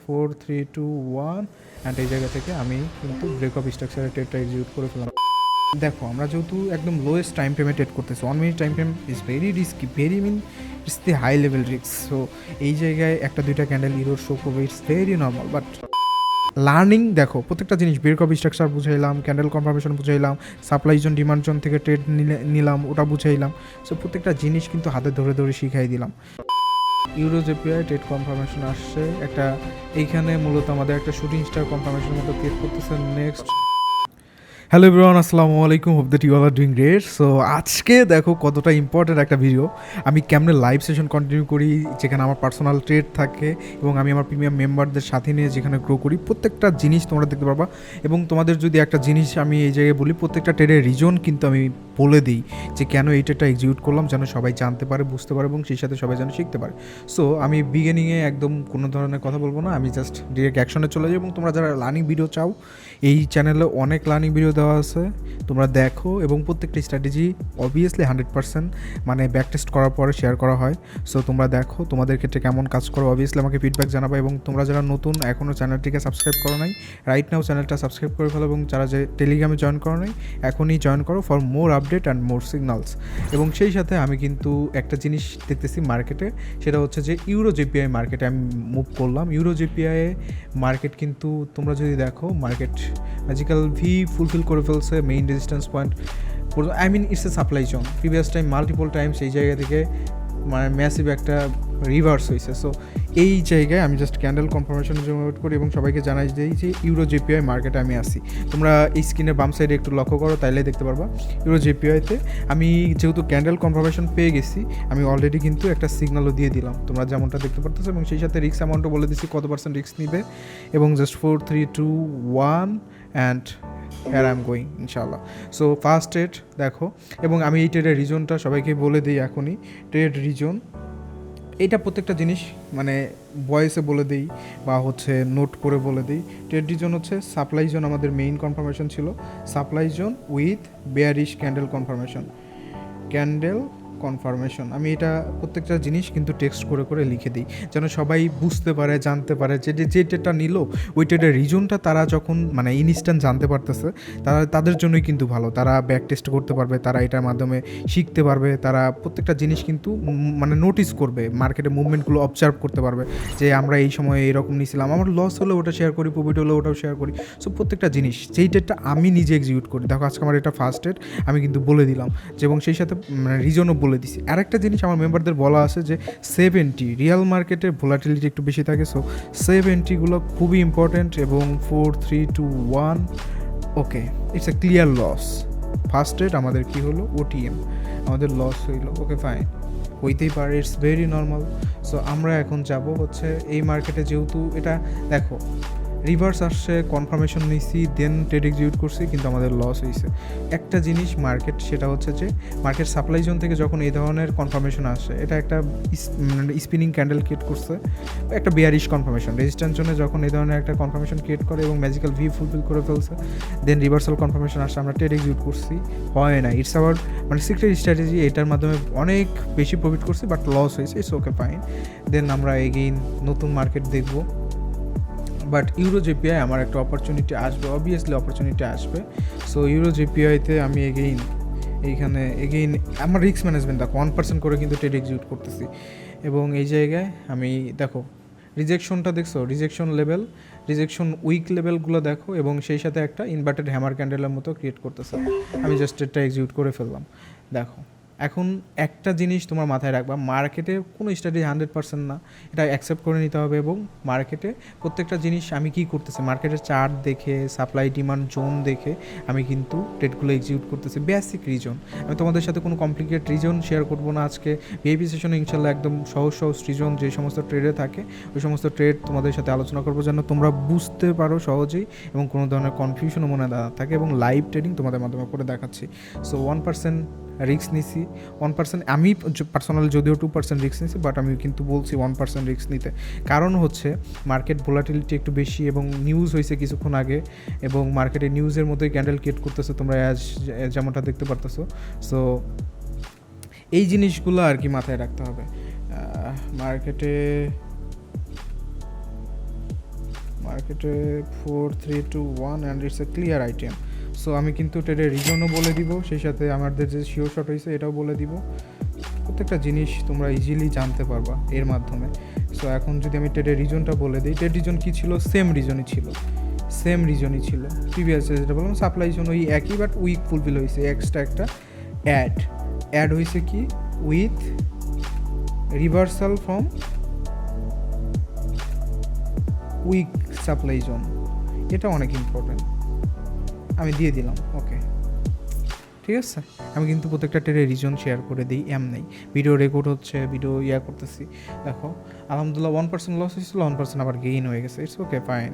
4 3 2 1 and এই জায়গা থেকে আমি কিন্তু ব্রেকআপ স্ট্রাকচারের ট্রেডটা এক্সিকিউট করে ফেলাম। দেখো আমরা যেহেতু একদম লোয়েস্ট টাইম ফ্রেমে ট্রেড করতেছি, 1 minute time frame is very risky, very it's the high level risk. So এই জায়গায় একটা দুইটা ক্যান্ডেল ইরোর শো করবে, it's very normal. But learning দেখো, প্রত্যেকটা জিনিস ব্রেকআপ স্ট্রাকচার বুঝাইলাম, ক্যান্ডেল কনফার্মেশন বুঝাইলাম, সাপ্লাই জোন ডিমান্ড জোন থেকে ট্রেড নিলাম, ওটা বুঝাইলাম। সো প্রত্যেকটা জিনিস কিন্তু হাতে ধরে ধরে শিখাই দিলাম। ইউরো জেপিআই ট্রেড কনফার্মেশন আসছে একটা, এইখানে মূলত আমাদের একটা শুটিং স্টার কনফার্মেশনের মতো ক্রিয়েট করতেছে। নেক্সট, হ্যালো এভরিওয়ান, আসসালামু আলাইকুম, hope that you all are doing great. So আজকে দেখো কতটা ইম্পর্টেন্ট একটা ভিডিও। আমি কেমনে লাইভ সেশন কন্টিনিউ করি, যেখানে আমার পার্সোনাল ট্রেড থাকে এবং আমি আমার প্রিমিয়াম মেম্বারদের সাথে নিয়ে যেখানে গ্রো করি, প্রত্যেকটা জিনিস তোমরা দেখতে পারবা। এবং তোমাদের যদি একটা জিনিস আমি এই জায়গায় বলি, প্রত্যেকটা ট্রেডের রিজন কিন্তু আমি বলে দিই যে কেন এই ট্রেডটা এক্সিকিউট করলাম, যেন সবাই জানতে পারে, বুঝতে পারে এবং সেই সাথে সবাই যেন শিখতে পারে। সো আমি বিগিনিংয়ে একদম কোনো ধরনের কথা বলবো না, আমি জাস্ট ডিরেক্ট অ্যাকশনে চলে যাই। এবং তোমরা যারা লার্নিং ভিডিও চাও, এই চ্যানেলে অনেক লার্নিং ভিডিও দেওয়া আছে, তোমরা দেখো। এবং প্রত্যেকটা স্ট্র্যাটেজি অবভিয়াসলি 100% মানে ব্যাক টেস্ট করার পরে শেয়ার করা হয়। সো তোমরা দেখো, তোমাদের ক্ষেত্রে কেমন কাজ করো, অবভিয়াসলি আমাকে ফিডব্যাক জানাবে। এবং তোমরা যারা নতুন এখনও চ্যানেলটিকে সাবস্ক্রাইব করো নাই, রাইট নাও চ্যানেলটা সাবস্ক্রাইব করে ফেলো। এবং যারা যে টেলিগ্রামে জয়েন করো নাই, এখনই জয়েন করো for more update and more signals. এবং সেই সাথে আমি কিন্তু একটা জিনিস দেখতেছি মার্কেটে, সেটা হচ্ছে যে ইউরো জেপিআই মার্কেটে আমি মুভ করলাম। ইউরো জেপিআই মার্কেট কিন্তু তোমরা যদি দেখো, মার্কেট ম্যাজিক্যাল ভি ফুলফিল করে ফেলছে main resistance point. I mean it's a supply zone, previous time multiple times এই জায়গা থেকে মানে ম্যাসিভ একটা রিভার্স হয়েছে। সো এই জায়গায় আমি জাস্ট ক্যান্ডেল কনফার্মেশনের জন্য ওয়েট করি এবং সবাইকে জানাই দিই যে ইউরো জেপিআই মার্কেটে আমি আসি। তোমরা এই স্ক্রিনের বাম সাইডে একটু লক্ষ্য করো, তাইলে দেখতে পারবা ইউরো জেপিআইতে আমি যেহেতু ক্যান্ডেল কনফার্মেশন পেয়ে গেছি, আমি অলরেডি কিন্তু একটা সিগনালও দিয়ে দিলাম, তোমরা যেমনটা দেখতে পারতেছো। এবং সেই সাথে রিস্ক অ্যামাউন্টও বলে দিচ্ছি কত % রিস্ক নিবে। এবং just 4 3 2 1 and here I am going ইনশাআল্লাহ। সো ফার্স্ট ট্রেড দেখো, এবং আমি এই ট্রেডের রিজনটা সবাইকে বলে দিই এখনই। ট্রেড রিজন এইটা প্রত্যেকটা জিনিস মানে ভয়েসে বলে দিই বা হচ্ছে নোট করে বলে দিই। ট্রেড রিজন হচ্ছে সাপ্লাই জোন, আমাদের মেইন কনফার্মেশন ছিল supply zone with bearish candle confirmation. আমি এটা প্রত্যেকটা জিনিস কিন্তু টেক্সট করে করে লিখে দিই, যেন সবাই বুঝতে পারে, জানতে পারে যে যে ট্রেডটা নিল ওই ট্রেডের রিজনটা তারা যখন মানে ইনস্ট্যান্ট জানতে পারতেছে, তাদের জন্যই কিন্তু ভালো। তারা ব্যাক টেস্ট করতে পারবে, তারা এটার মাধ্যমে শিখতে পারবে, তারা প্রত্যেকটা জিনিস কিন্তু মানে নোটিস করবে, মার্কেটের মুভমেন্টগুলো অবজার্ভ করতে পারবে যে আমরা এই সময় এইরকম নিয়েছিলাম, আমার লস হলে ওটা শেয়ার করি, প্রফিট হলে ওটাও শেয়ার করি। সো প্রত্যেকটা জিনিস যেই ট্রেডটা আমি নিজে এক্সিকিউট করি, দেখো আজকে আমার এটা ফার্স্ট ট্রেড, আমি কিন্তু বলে দিলাম যে, এবং সেই সাথে মানে রিজনও বলে দিছি। আরেকটা জিনিস আমার মেম্বারদের বলা আছে যে সেভ এন্ট্রি, রিয়াল মার্কেটের ভোলাটিলিটি একটু বেশি থাকে, সো সেভ এন্ট্রিগুলো খুবই ইম্পর্টেন্ট। এবং 4 3 2 1 okay, it's a clear loss. First trade আমাদের কি হলো, ওটিএম, আমাদের লস হইলো, ওকে ফাইন, হইতেই পারে, ইটস ভেরি নর্মাল। সো আমরা এখন যাব হচ্ছে এই মার্কেটে, যেহেতু এটা দেখো রিভার্স আসছে, কনফার্মেশন নিয়েছি, দেন ট্রেড এক্সিকিউট করছি, কিন্তু আমাদের লস হয়েছে। একটা জিনিস মার্কেট, সেটা হচ্ছে যে মার্কেট সাপ্লাই জোন থেকে যখন এই ধরনের কনফার্মেশন আসে, এটা একটা স্পিনিং ক্যান্ডেল ক্রিয়েট করছে, একটা বেয়ারিশ কনফার্মেশন। রেজিস্ট্যান্স জোনে যখন এই ধরনের একটা কনফার্মেশন ক্রিয়েট করে এবং ম্যাজিক্যাল ভি ফুলফিল করে ফেলছে, দেন রিভার্সাল কনফার্মেশন আসছে, আমরা ট্রেড এক্সিকিউট করছি, হয় না। ইটস আওয়ার মানে সিক্রেট স্ট্র্যাটেজি, এটার মাধ্যমে অনেক বেশি প্রফিট করছি, বাট লস হয়েছে, ইটস ওকে ফাইন। দেন আমরা এগেইন নতুন মার্কেট দেখবো। বাট ইউরো জেপিআই আমার একটা অপরচুনিটি আসবে, অবভিয়াসলি অপরচুনিটি আসবে। সো ইউরো জেপিআইতে আমি এগেইন আমার রিস্ক ম্যানেজমেন্ট দেখো 1% করে কিন্তু ট্রেড এক্সিকিউট করতেছি। এবং এই জায়গায় আমি দেখো রিজেকশনটা দেখছো, রিজেকশন উইক লেভেলগুলো দেখো, এবং সেই সাথে একটা ইনভার্টেড হ্যামার ক্যান্ডেলের মতো ক্রিয়েট করতেছে। আমি জাস্ট ট্রেডটা এক্সিকিউট করে ফেললাম। দেখো এখন একটা জিনিস তোমার মাথায় রাখবা, মার্কেটে কোনো স্ট্র্যাটেজি 100% না, এটা অ্যাকসেপ্ট করে নিতে হবে। এবং মার্কেটে প্রত্যেকটা জিনিস আমি কী করতেছি, মার্কেটের চার্ট দেখে, সাপ্লাই ডিমান্ড জোন দেখে আমি কিন্তু ট্রেডগুলো এক্সিকিউট করতেছি। বেসিক রিজন, আমি তোমাদের সাথে কোনো কমপ্লিকেট রিজন শেয়ার করবো না আজকে। ভিআইপি সেশনে ইনশাল্লাহ একদম সহজ রিজন যে সমস্ত ট্রেডে থাকে, ওই সমস্ত ট্রেড তোমাদের সাথে আলোচনা করবো, যেন তোমরা বুঝতে পারো সহজেই এবং কোনো ধরনের কনফিউশনও মনে না থাকে। এবং লাইভ ট্রেডিং তোমাদের মাধ্যমে করে দেখাচ্ছি। সো 1% রিস্ক নিছি, 1% আমি পার্সোনাল যদিও 2% রিস্ক নিছি, বাট আমি কিন্তু বলছি 1% রিস্ক নিতে। কারণ হচ্ছে মার্কেট ভোলাটিলিটি একটু বেশি, এবং নিউজ হয়েছে কিছুক্ষণ আগে, এবং মার্কেটে নিউজের মতোই ক্যান্ডেল ক্রিয়েট করতেছে, তোমরা যেমনটা দেখতে পারতেছো। সো এই জিনিসগুলো আর কি মাথায় রাখতে হবে মার্কেটে। মার্কেটে 4-3-2-1 and it's a clear item. So আমি কিন্তু ট্রেডের রিজনও বলে দিব, সেই সাথে আমাদের যে শিওর শট হয়েছে এটাও বলে দিব। প্রত্যেকটা জিনিস তোমরা ইজিলি জানতে পারবা এর মাধ্যমে। সো এখন যদি আমি ট্রেডের রিজনটা বলে দিই, ট্রেড রিজন কী ছিল? সেম রিজনই ছিল প্রিভিয়াস যেটা বললাম, সাপ্লাই জোন ওই একই, বাট উইক ফুলফিল হয়েছে। এক্সট্রা একটা অ্যাড হয়েছে কি with reversal from wick supply zone, এটা অনেক ইম্পর্টেন্ট, আমি দিয়ে দিলাম। ওকে, ঠিক আছে। আমি কিন্তু প্রত্যেকটা ট্রেডের রিজন শেয়ার করে দিই, নেই ভিডিও রেকর্ড হচ্ছে, ভিডিও করতেছি। দেখো আলহামদুলিল্লাহ 1% লস হয়েছিল, 1% আবার গেইন হয়ে গেছে। It's okay, fine.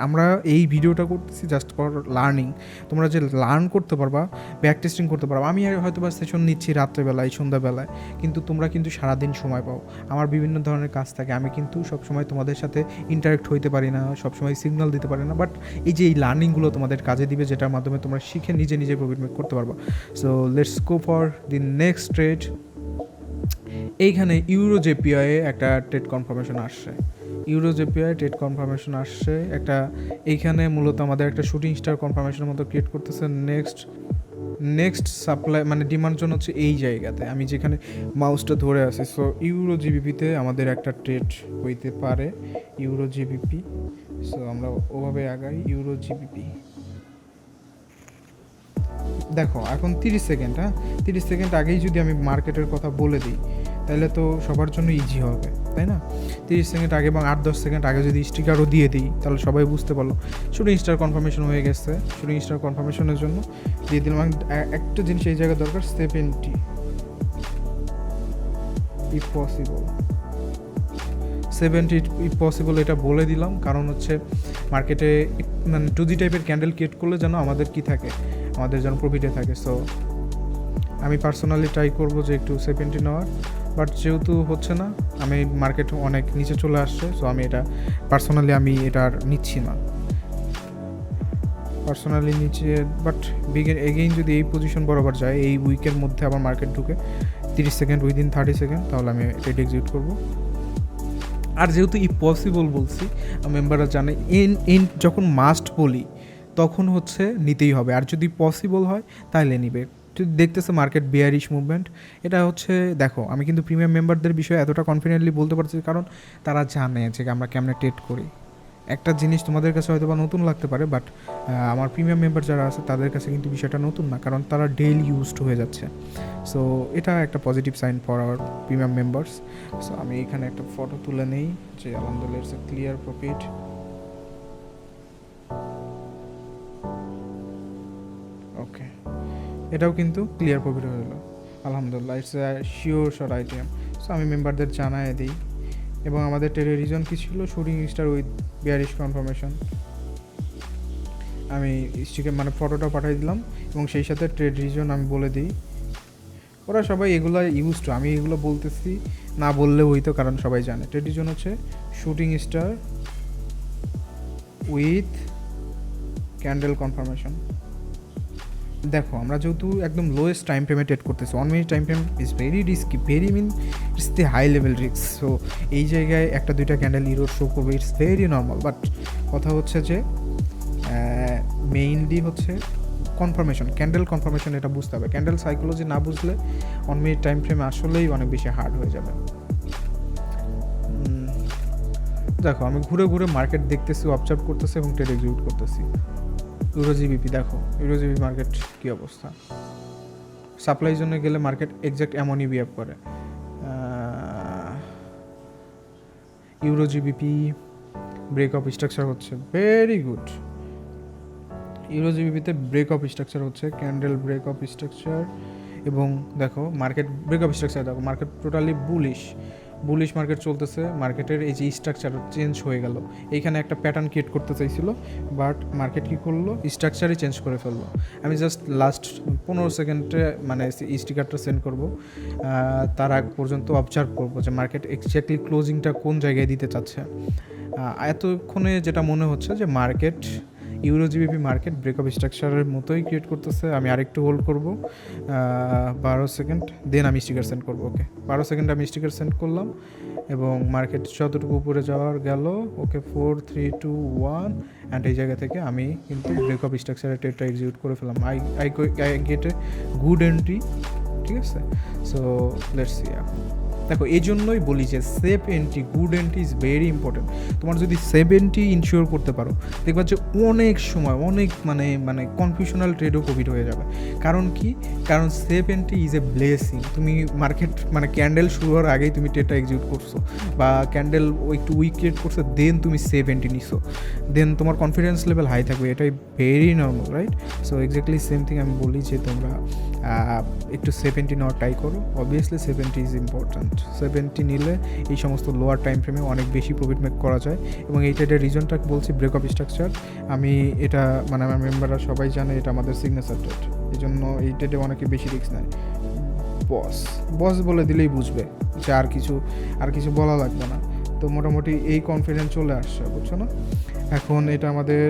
আমরা এই ভিডিওটা করতেছি জাস্ট ফর লার্নিং। তোমরা যে লার্ন করতে পারবা, ব্যাক টেস্টিং করতে পারবা। আমি হয়তো বা সেশন নিচ্ছি রাত্রেবেলায়, সন্ধ্যাবেলায়, কিন্তু তোমরা কিন্তু সারাদিন সময় পাও। আমার বিভিন্ন ধরনের কাজ থাকে, আমি কিন্তু সবসময় তোমাদের সাথে ইন্টারেক্ট হইতে পারি না, সবসময় সিগন্যাল দিতে পারি না, বাট এই লার্নিংগুলো তোমাদের কাজে দিবে, যেটার মাধ্যমে তোমরা শিখে নিজে প্রফিট মেক করতে পারবা। So let's go for the next trade. এইখানে ইউরো জেপিআই একটা ট্রেড কনফার্মেশন আসছে, একটা এইখানে মূলত আমাদের একটা শুটিং স্টার কনফার্মেশনের মতো ক্রিয়েট করতেছে। নেক্সট সাপ্লাই মানে ডিমান্ড জোন হচ্ছে এই জায়গাতে, আমি যেখানে মাউসটা ধরে আছি। সো ইউরো জিবিপিতে আমাদের একটা ট্রেড হইতে পারে, ইউরো জিবিপি। সো আমরা ওভাবে আগাই। ইউরো জিবিপি দেখো এখন 30 সেকেন্ড, 30 সেকেন্ড আগেই যদি আমি মার্কেটের কথা বলে দিই তাহলে তো সবার জন্য ইজি হবে, তাই না? 30 সেকেন্ড আগে এবং 8-10 সেকেন্ড আগে যদি স্টিকারও দিয়ে দিই তাহলে সবাই বুঝতে পারলো। শুটিং স্টার কনফার্মেশন হয়ে গেছে, শুটিং স্টার কনফার্মেশনের জন্য দিয়ে দিলাম। একটা জিনিস এই জায়গায় দরকার, 70 ইফ পসিবল, এটা বলে দিলাম, কারণ হচ্ছে মার্কেটে মানে 2G টাইপের ক্যান্ডেল ক্রিয়েট করলে যেন আমাদের কি থাকে, আমাদের যেন প্রফিটে থাকে। সো আমি পার্সোনালি ট্রাই করবো যে একটু 70 নেওয়ার, বাট যেহেতু হচ্ছে না, আমি মার্কেট অনেক নিচে চলে আসছে, সো আমি এটা পার্সোনালি এটা আর নিচ্ছি না নিচে। বাট এগেইন যদি এই পজিশন বরাবর যায়, এই উইকের মধ্যে আবার মার্কেট ঢুকে 30 সেকেন্ড উইদিন 30 সেকেন্ড, তাহলে আমি এটা এক্সিকিউট করবো। আর যেহেতু পসিবল বলছি, মেম্বাররা জানে যখন মাস্ট বলি তখন হচ্ছে নিতেই হবে, আর যদি পসিবল হয় তাহলে নিবে। দেখতেছে মার্কেট বেয়ারিশ মুভমেন্ট, এটা হচ্ছে দেখো আমি কিন্তু প্রিমিয়াম মেম্বারদের বিষয়ে এতটা কনফিডেন্টলি বলতে পারছি কারণ তারা জানে যে আমরা কেমনে ট্রেড করি। একটা জিনিস তোমাদের কাছে হয়তো বা নতুন লাগতে পারে, বাট আমার প্রিমিয়াম মেম্বার যারা আছে তাদের কাছে কিন্তু বিষয়টা নতুন না, কারণ তারা ডেইলি ইউজড হয়ে যাচ্ছে। সো এটা একটা positive sign for our premium members. So আমি এখানে একটা ফটো তুলে নেই যে আলহামদুলিল্লাহ it's a clear profit. Okay, এটাও কিন্তু ক্লিয়ার প্রফিট হয়ে গেলো আলহামদুলিল্লাহ, it's a sure shot item. So আমি মেম্বারদের জানাই দিই। এবং আমাদের ট্রেডের রিজন কী ছিল? Shooting star with bearish confirmation. আমি স্টিকে মানে ফটোটা পাঠিয়ে দিলাম এবং সেই সাথে ট্রেড রিজন আমি বলে দিই। ওরা সবাই এগুলো ইউজ টু, আমি এগুলো বলতেছি না বললেও হইতো, কারণ সবাই জানে। ট্রেড রিজন হচ্ছে shooting star with candle confirmation. দেখো আমরা যেহেতু একদম লোয়েস্ট টাইম ফ্রেমে ট্রেড করতেছি, 1 minute time frame is very risky, it's the high level risk. So এই জায়গায় একটা দুইটা ক্যান্ডেল ইরোর শো করবে, ইটস ভেরি নর্মাল। বাট কথা হচ্ছে যে মেইনলি হচ্ছে কনফার্মেশন, ক্যান্ডেল কনফার্মেশন, এটা বুঝতে হবে। ক্যান্ডেল সাইকোলজি না বুঝলে 1 মিনিট টাইম ফ্রেমে আসলেই অনেক বেশি হার্ড হয়ে যাবে। দেখো আমি ঘুরে ঘুরে মার্কেট দেখতেছি, অবজার্ভ করতেছি এবং ট্রেড এক্সিকিউট করতেছি। ইউরো জিবিপি দেখো, ইউরো জিবি মার্কেট কী অবস্থা। সাপ্লাই জন্য গেলে মার্কেট এক্স্যাক্ট এমনই বিহেভ করে। Euro GBP break of structure হচ্ছে, ভেরি গুড। ইউরো জিবিপিতে ব্রেক অফ স্ট্রাকচার হচ্ছে, ক্যান্ডেল ব্রেক অফ স্ট্রাকচার। এবং দেখো মার্কেট ব্রেক অফ স্ট্রাকচার, দেখো মার্কেট টোটালি বুলিশ মার্কেট চলতেছে। মার্কেটের এই যে স্ট্রাকচার চেঞ্জ হয়ে গেল, এইখানে একটা প্যাটার্ন ক্রিয়েট করতে চাইছিল, বাট মার্কেট কী করলো, স্ট্রাকচারই চেঞ্জ করে ফেললো। আমি জাস্ট লাস্ট 15 সেকেন্ডে মানে স্টিকারটা সেন্ড করব, তার আগ পর্যন্ত অবজার্ভ করবো যে মার্কেট এক্স্যাক্টলি ক্লোজিংটা কোন জায়গায় দিতে চাচ্ছে। এতক্ষণে যেটা মনে হচ্ছে যে market euro GBP market breakup স্ট্রাকচারের মতোই ক্রিয়েট করতেছে। আমি আরেকটু হোল্ড করবো 12 সেকেন্ড, দেন আমি স্টিকার সেন্ড করবো। ওকে, 12 সেকেন্ড আমি স্টিকার সেন্ড করলাম এবং মার্কেট যতটুকু উপরে যাওয়ার গেল। ওকে, 4 3 2 1 অ্যান্ড এই জায়গা থেকে আমি কিন্তু ব্রেকআপ স্ট্রাকচারের ট্রেডটা এক্সিকিউট করে ফেললাম। I get a good entry, ঠিক আছে। So let's see. দেখো, এই জন্যই বলি যে SEF entry, good entry is very important. তোমার যদি সেফ এন্ট্রি ইনশিওর করতে পারো, দেখবা যে অনেক সময় অনেক মানে কনফিউশনাল ট্রেডও কোভিড হয়ে যাবে। কারণ কি? কারণ SEF entry is a blessing. তুমি মার্কেট মানে ক্যান্ডেল শুরু হওয়ার আগেই তুমি ট্রেডটা এক্সিকিউট করছো, বা ক্যান্ডেল একটু উইক ক্রিয়েট করছো, দেন তুমি সেফ এন্ট্রি নিছো, দেন তোমার কনফিডেন্স লেভেল হাই থাকবে। এটাই very normal, right? So exactly same thing আমি বলি যে তোমরা একটু সেফ এন্ট্রি নেওয়ার ট্রাই করো। Obviously SEF entry is important. SEF entry নিলে এই সমস্ত লোয়ার টাইম ফ্রেমে অনেক বেশি প্রফিট মেক করা যায়। এবং এই ট্রেডের রিজনটা বলছি ব্রেকআপ স্ট্রাকচার। আমি এটা মানে আমার মেম্বাররা সবাই জানে এটা আমাদের সিগনেচার ট্রেড, এই জন্য এই ট্রেডে অনেকে বেশি রিস্ক নেয়। বস বলে দিলেই বুঝবে যে আর কিছু বলা লাগবে না। তো মোটামুটি এই কনফিডেন্স চলে আসছে, বুঝছো না? এখন এটা আমাদের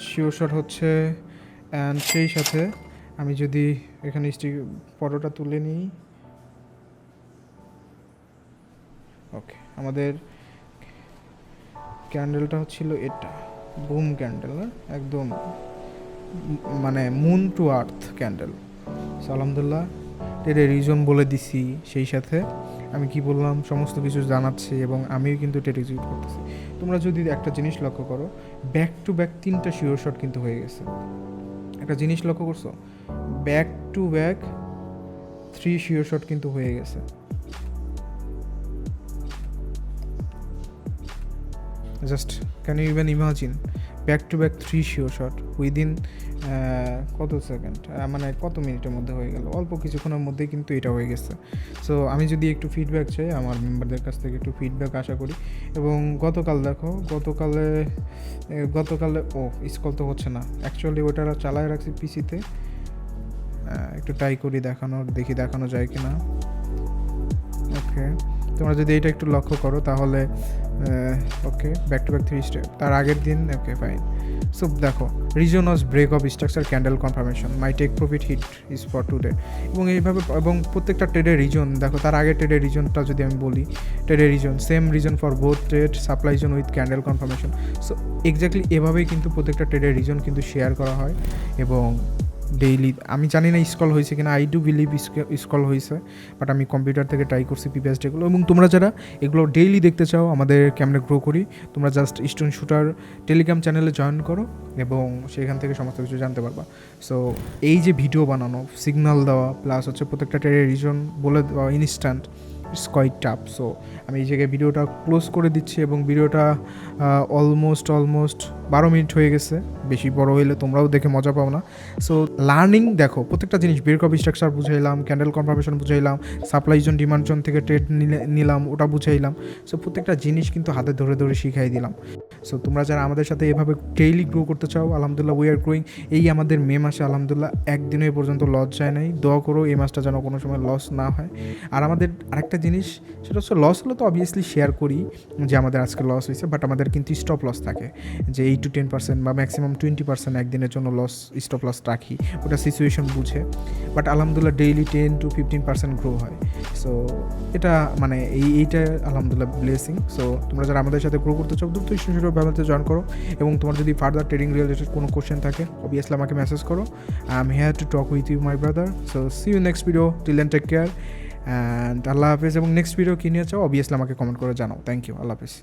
শিওর শট হচ্ছে। অ্যান্ড সেই সাথে আমি যদি এখানে ফটোটা তুলে নিই, ওকে, আমাদের ক্যান্ডেলটা হচ্ছিল এটা, বুম ক্যান্ডেল, না একদম মানে moon to earth candle. So আলহামদুলিল্লাহ ট্রেডের রিজন বলে দিছি, সেই সাথে আমি কি বললাম সমস্ত কিছু জানাচ্ছি এবং আমিও কিন্তু ট্রেড এক্সিকিউট করতেছি। তোমরা যদি একটা জিনিস লক্ষ্য করো, ব্যাক টু ব্যাক 3টা শিওর শট কিন্তু হয়ে গেছে। একটা জিনিস লক্ষ্য করছো, back to back 3 sure shot কিন্তু হয়ে গেছে। Just can you even imagine, back to back 3 sure shot within কত সেকেন্ড, মানে কত মিনিটের মধ্যে হয়ে গেল, অল্প কিছুক্ষণের মধ্যেই কিন্তু এটা হয়ে গেছে। সো আমি যদি একটু ফিডব্যাক চাই আমার মেম্বারদের কাছ থেকে, একটু ফিডব্যাক আশা করি। এবং গতকাল দেখো, গতকালে স্কল তো হচ্ছে না, অ্যাকচুয়ালি ওটা চালায় রাখছি পিসিতে। একটু ট্রাই করি দেখানো যায় কি না। ওকে, তোমরা যদি এটা একটু লক্ষ্য করো তাহলে okay, back to back 3 step তার আগের দিন। Okay, fine. সো দেখো, reason of break of structure candle confirmation, my take profit hit is for today. এবং এইভাবে এবং প্রত্যেকটা ট্রেডের রিজন দেখো, তার আগের ট্রেডের রিজনটা যদি আমি বলি, ট্রেডের reason same reason for both trade, supply zone with candle confirmation. So exactly এভাবেই কিন্তু প্রত্যেকটা ট্রেডের রিজন কিন্তু শেয়ার করা হয়। এবং ডেইলি, আমি জানি না স্কল হয়েছে কিনা, আই ডু বিলিভ স্কল হয়েছে, বাট আমি কম্পিউটার থেকে ট্রাই করছি প্রিভিয়াস ডেগুলো। এবং তোমরা যারা এগুলো ডেইলি দেখতে চাও আমাদের কেমনে গ্রো করি, তোমরা জাস্ট স্টোন শুটার টেলিগ্রাম চ্যানেলে জয়েন করো এবং সেখান থেকে সমস্ত কিছু জানতে পারবা। সো এই যে ভিডিও বানানো, সিগন্যাল দেওয়া, প্লাস হচ্ছে প্রত্যেকটা ট্রেডের রিজন বলে দেওয়া instant, it's quite tough. So আমি এই জায়গায় ভিডিওটা ক্লোজ করে দিচ্ছি এবং ভিডিওটা অলমোস্ট 12 মিনিট হয়ে গেছে। বেশি বড় হইলে তোমরাও দেখে মজা পাও না। সো লার্নিং দেখো, প্রত্যেকটা জিনিস ব্রেকআপ স্ট্রাকচার বুঝাইলাম, ক্যান্ডেল কনফার্মেশন বুঝাইলাম, সাপ্লাই জোন ডিমান্ড জোন থেকে ট্রেড নিলাম, ওটা বুঝাইলাম। সো প্রত্যেকটা জিনিস কিন্তু হাতে ধরে শিখাই দিলাম। সো তোমরা যারা আমাদের সাথে এভাবে ডেইলি গ্রো করতে চাও, আলহামদুলিল্লাহ উই আর গ্রোয়িং। এই আমাদের মে মাসে আলহামদুলিল্লাহ একদিনও এ পর্যন্ত লস যায় নাই। দোয়া করো এই মাসটা যেন কোনো সময় লস না হয়। আর আমাদের আরেকটা জিনিস, সেটা হচ্ছে লস হলে তো অবভিয়াসলি শেয়ার করি যে আমাদের আজকে লস হয়েছে, বাট আমাদের কিন্তু স্টপ লস থাকে যে 8 to 10% বা ম্যাক্সিমাম 20% একদিনের জন্য স্টপ লস রাখি, ওটা সিচুয়েশন বুঝে। বাট আলহামদুলিল্লাহ ডেইলি 10 to 15% গ্রো হয়। সো এটা মানে এইটা আলহামদুলিল্লাহ ব্লেসিং। সো তোমরা যারা আমাদের সাথে গ্রো করতে চাও, দ্রুত ব্যবহারতে জয়েন করো। এবং তোমার যদি ফার্দার ট্রেডিং রিলেটেড কোনো কোশ্চেন থাকে, অবভিয়াসলি আমাকে মেসেজ করো। I am here to talk with you my brother. So see you next video, till then take care and আল্লাহ হাফেজ। এবং নেক্সট ভিডিও কী নিয়ে চাও অবভিয়াসলি আমাকে কমেন্ট করে জানাও। থ্যাংক ইউ, আল্লাহ হাফেজ।